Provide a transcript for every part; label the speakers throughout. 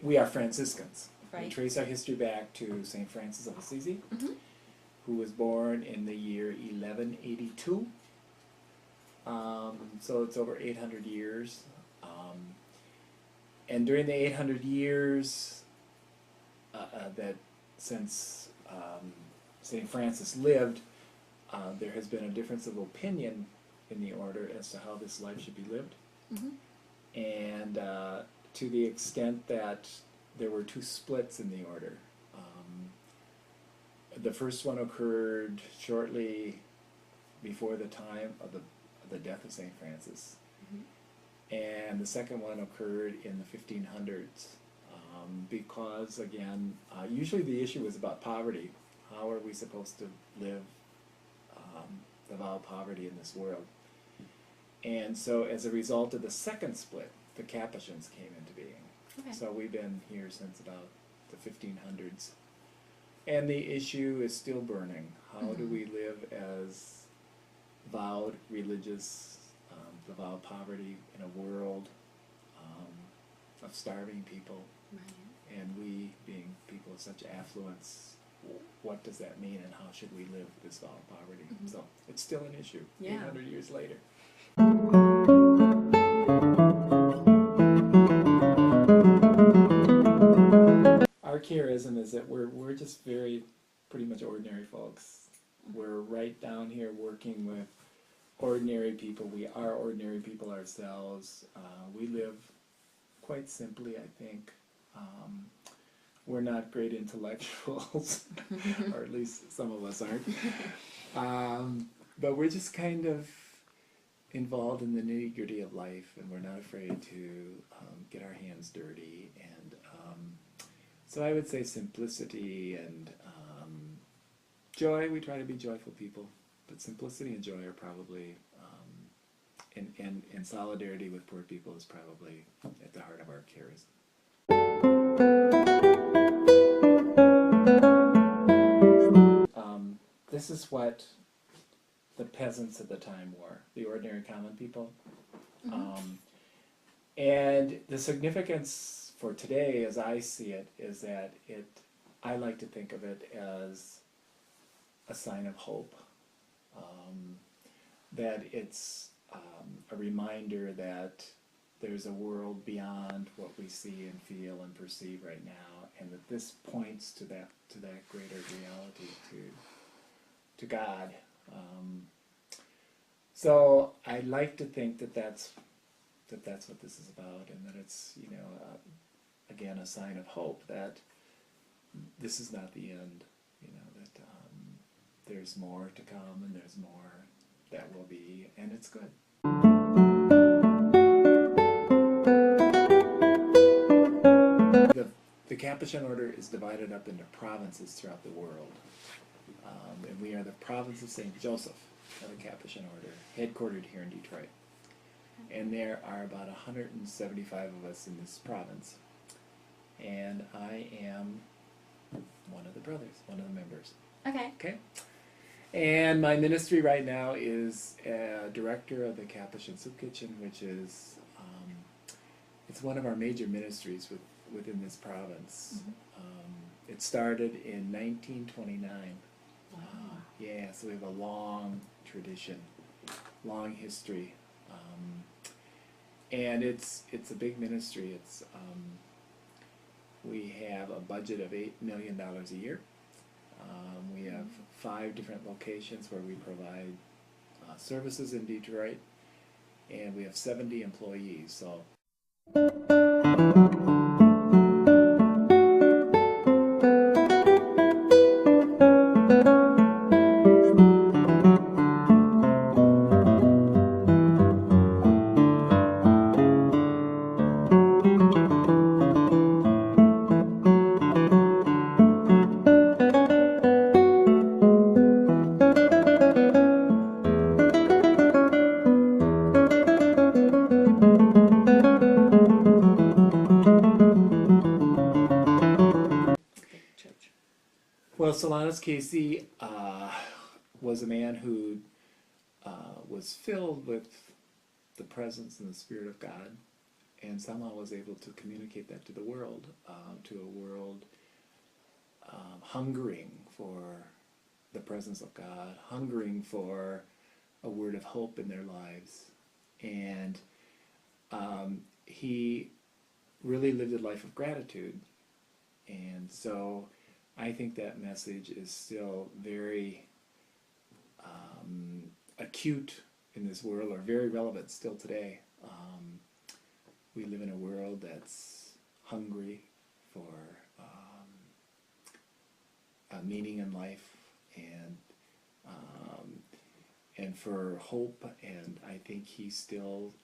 Speaker 1: we are Franciscans.
Speaker 2: Right.
Speaker 1: We trace our history back to St. Francis of Assisi,
Speaker 2: Mm-hmm.
Speaker 1: who was born in the year 1182. So it's over 800 years. And during the 800 years that since St. Francis lived, there has been a difference of opinion in the order as to how this life should be lived.
Speaker 2: Mm-hmm.
Speaker 1: And to the extent that there were two splits in the order. The first one occurred shortly before the time of the death of St. Francis.
Speaker 2: Mm-hmm.
Speaker 1: And the second one occurred in the 1500s because, again, usually the issue was about poverty. How are we supposed to live the vow of poverty in this world? And so as a result of the second split, the Capuchins came into being.
Speaker 2: Okay.
Speaker 1: So we've been here since about the 1500s. And the issue is still burning. How do we live as vowed religious, the vow of poverty in a world of starving people,
Speaker 2: Right.
Speaker 1: and we being people of such affluence, what does that mean and how should we live this vow of poverty?
Speaker 2: Mm-hmm.
Speaker 1: So it's still an issue,
Speaker 2: Yeah.
Speaker 1: 800 years later. Our charism is that we're just pretty much ordinary folks. We're right down here working with ordinary people. We are ordinary people ourselves. We live quite simply, I think. We're not great intellectuals, or at least some of us aren't. But we're just kind of involved in the nitty-gritty of life, and we're not afraid to get our hands dirty. And so I would say simplicity and joy. We try to be joyful people, but simplicity and joy are probably, and solidarity with poor people is probably at the heart of our charism. This is what the peasants at the time wore, the ordinary common people.
Speaker 2: Mm-hmm.
Speaker 1: And the significance for today, as I see it, is that I like to think of it as a sign of hope. That it's a reminder that there's a world beyond what we see and feel and perceive right now, and that this points to that greater reality, to God. So I like to think that that's what this is about, and that it's, again, a sign of hope that this is not the end. That there's more to come, and there's more that will be, and it's good. The Capuchin order is divided up into provinces throughout the world, and we are the province of St. Joseph of the Capuchin order, headquartered here in Detroit. And there are about 175 of us in this province, and I am one of the brothers, one of the members.
Speaker 2: Okay.
Speaker 1: Okay? And my ministry right now is director of the Capuchin Soup Kitchen, which is, it's one of our major ministries within this province.
Speaker 2: Mm-hmm.
Speaker 1: It started in 1929.
Speaker 2: Wow.
Speaker 1: Yeah, so we have a long tradition, long history. And it's a big ministry. It's we have a budget of $8 million a year. We have 5 different locations where we provide services in Detroit, and we have 70 employees. So. Well, Solanus Casey was a man who was filled with the presence and the Spirit of God, and somehow was able to communicate that to the world, to a world hungering for the presence of God, hungering for a word of hope in their lives. And he really lived a life of gratitude. And so I think that message is still very acute in this world, or very relevant still today. We live in a world that's hungry for a meaning in life, and for hope, and I think he still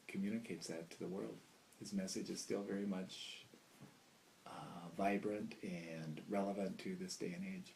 Speaker 1: communicates that to the world. His message is still very much vibrant and relevant to this day and age.